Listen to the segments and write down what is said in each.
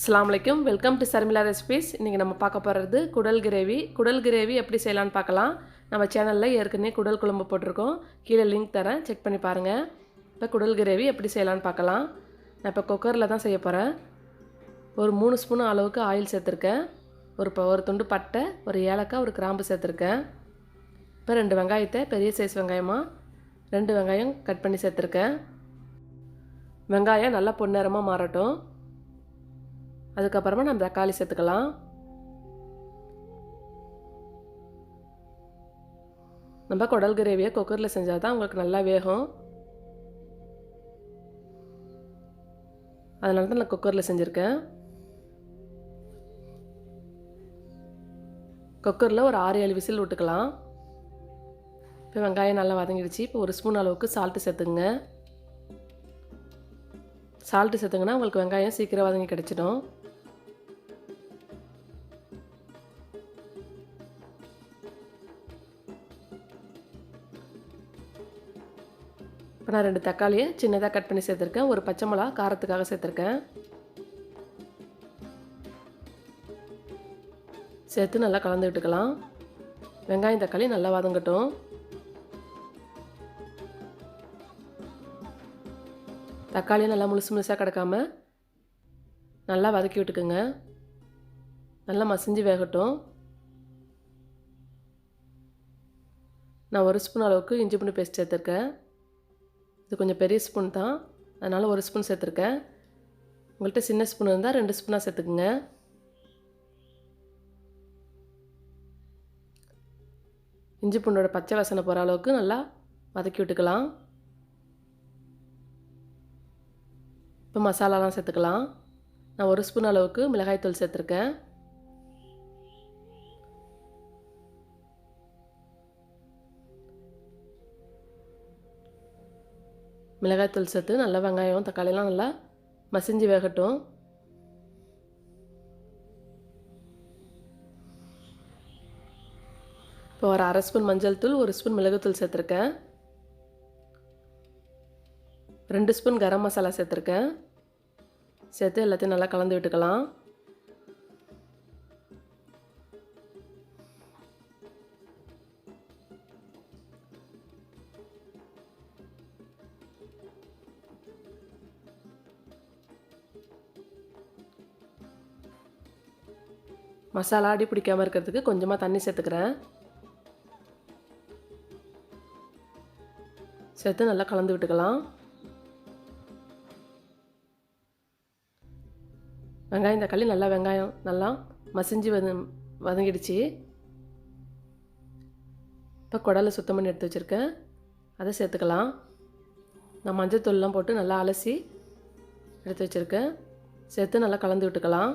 அஸ்ஸலாமு அலைக்கும். Welcome to Sharmila recipes. இன்றைக்கி நம்ம பார்க்க போகிறது குடல் கிரேவி. குடல் கிரேவி எப்படி செய்யலான்னு பார்க்கலாம். நம்ம சேனலில் ஏற்கனவே குடல் குழம்பு போட்டிருக்கோம். கீழே லிங்க் தரேன், செக் பண்ணி பாருங்கள். இப்போ குடல் கிரேவி எப்படி செய்யலான்னு பார்க்கலாம். நான் இப்போ குக்கரில் தான் செய்ய போகிறேன். ஒரு 3 ஸ்பூன் அளவுக்கு ஆயில் சேர்த்துருக்கேன். ஒரு துண்டு பட்டை, ஒரு ஏலக்காய், ஒரு கிராம்பு சேர்த்துருக்கேன். இப்போ 2 வெங்காயத்தை பெரிய சைஸ் வெங்காயமாக 2 வெங்காயம் கட் பண்ணி சேர்த்துருக்கேன். வெங்காயம் நல்லா பொன்னிறமாக மாறட்டும். அதுக்கப்புறமா நம்ம தக்காளி சேர்த்துக்கலாம். நம்ம குடல் கிரேவியை குக்கரில் செஞ்சால் தான் உங்களுக்கு நல்லா வேகும். அதனால தான் நான் குக்கரில் செஞ்சுருக்கேன். குக்கரில் ஒரு 6-7 விசில் விட்டுக்கலாம். இப்போ வெங்காயம் நல்லா வதங்கிடுச்சு. இப்போ 1 ஸ்பூன் அளவுக்கு சால்ட்டு சேர்த்துங்க. சால்ட்டு சேர்த்துங்கன்னா உங்களுக்கு வெங்காயம் சீக்கிரம் வதங்கி கிடச்சிடும். இப்போ நான் 2 தக்காளியை சின்னதாக கட் பண்ணி சேர்த்துருக்கேன். ஒரு பச்சை மிளகா காரத்துக்காக சேர்த்துருக்கேன். சேர்த்து நல்லா கலந்து விட்டுக்கலாம். வெங்காயம் தக்காளி நல்லா வதங்கட்டும். தக்காளியும் நல்லா முழுசாக கிடக்காம நல்லா வதக்கி விட்டுக்குங்க. நல்லா மசிஞ்சு வேகட்டும். நான் 1 ஸ்பூன் அளவுக்கு இஞ்சி பூண்டு பேஸ்ட் சேர்த்துருக்கேன். இது கொஞ்சம் பெரிய ஸ்பூன் தான், அதனால் 1 ஸ்பூன் சேர்த்துருக்கேன். உங்கள்கிட்ட சின்ன ஸ்பூன் இருந்தால் 2 ஸ்பூனாக சேர்த்துக்குங்க. இஞ்சி பூண்டோட பச்சை வாசனை போகிற அளவுக்கு நல்லா வதக்கி விட்டுக்கலாம். இப்போ மசாலாலாம் சேர்த்துக்கலாம். நான் 1 ஸ்பூன் அளவுக்கு மிளகாய்த்தூள் சேர்த்துருக்கேன். மிளகாய்த்தூள் சேர்த்து நல்லா வெங்காயம் தக்காளிலாம் நல்லா மசிஞ்சு வேகட்டும். இப்போ ஒரு 1/2 ஸ்பூன் மஞ்சள் தூள், 1 ஸ்பூன் மிளகுத்தூள் சேர்த்துருக்கேன். 2 ஸ்பூன் கரம் மசாலா சேர்த்துருக்கேன். சேர்த்து எல்லாத்தையும் நல்லா கலந்து விட்டுக்கலாம். மசாலா அடி பிடிக்காமல் இருக்கிறதுக்கு கொஞ்சமாக தண்ணி சேர்த்துக்கிறேன். சேர்த்து நல்லா கலந்து விட்டுக்கலாம். வெங்காயம் தக்காளி வெங்காயம் நல்லா மசிஞ்சு வதங்கிடுச்சு. இப்போ குடலை சுத்தம் பண்ணி எடுத்து வச்சுருக்கேன், அதை சேர்த்துக்கலாம். நான் மஞ்சள் தூள்லாம் போட்டு நல்லா அலசி எடுத்து வச்சுருக்கேன். சேர்த்து நல்லா கலந்து விட்டுக்கலாம்.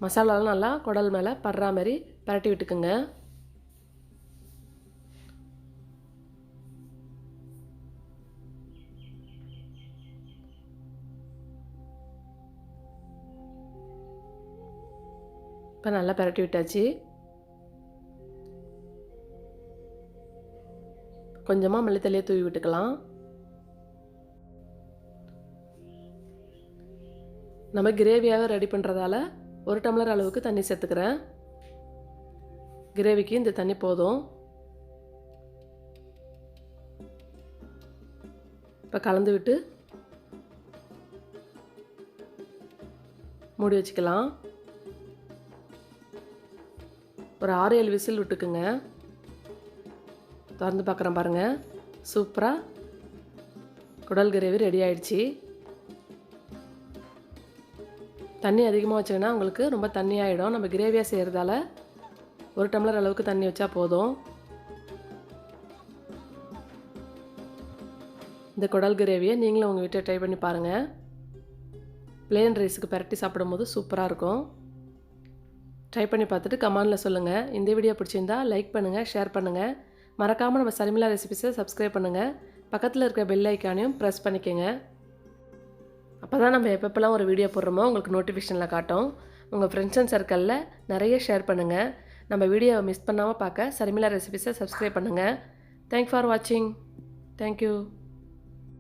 மசாலாலாம் நல்லா குடல் மேலே படுற மாதிரி பரட்டி விட்டுக்குங்க. இப்போ நல்லா பரட்டி விட்டாச்சு. கொஞ்சமாக மல்லித்தலையை தூவி விட்டுக்கலாம். நம்ம கிரேவியாகவே ரெடி பண்ணுறதால 1 டம்ளர் அளவுக்கு தண்ணி சேர்த்துக்கிறேன். கிரேவிக்கு இந்த தண்ணி போதும். இப்போ கலந்து விட்டு மூடி வச்சுக்கலாம். ஒரு 6-7 விசில் விட்டுக்குங்க. திறந்து பார்க்குறேன் பாருங்கள், சூப்பராக குடல் கிரேவி ரெடி ஆயிடுச்சு. தண்ணி அதிகமாக வச்சோன்னா உங்களுக்கு ரொம்ப தண்ணியாகிடும். நம்ம கிரேவியாக செய்கிறதால 1 டம்ளர் அளவுக்கு தண்ணி வச்சா போதும். இந்த குடல் கிரேவியை நீங்களும் உங்கள் வீட்டை ட்ரை பண்ணி பாருங்கள். பிளேன் ரைஸுக்கு பரட்டி சாப்பிடும்போது சூப்பராக இருக்கும். ட்ரை பண்ணி பார்த்துட்டு கமெண்டில் சொல்லுங்கள். இந்த வீடியோ பிடிச்சிருந்தா லைக் பண்ணுங்கள், ஷேர் பண்ணுங்கள். மறக்காமல் நம்ம சர்மிளா ரெசிபீஸை சப்ஸ்கிரைப் பண்ணுங்கள். பக்கத்தில் இருக்க பெல் ஐக்கானையும் ப்ரெஸ் பண்ணிக்கோங்க. அப்போ தான் நம்ம எப்பப்பெல்லாம் ஒரு வீடியோ போடுறோமோ உங்களுக்கு நோட்டிஃபிகேஷனில் காட்டும். உங்கள் ஃப்ரெண்ட்ஸ் அண்ட் சர்க்கிளில் நிறைய ஷேர் பண்ணுங்கள். நம்ம வீடியோவை மிஸ் பண்ணாமல் பார்க்க சர்மிளா ரெசிபீஸை சப்ஸ்கிரைப் பண்ணுங்கள். தேங்க்ஸ் ஃபார் வாட்சிங். தேங்க்யூ.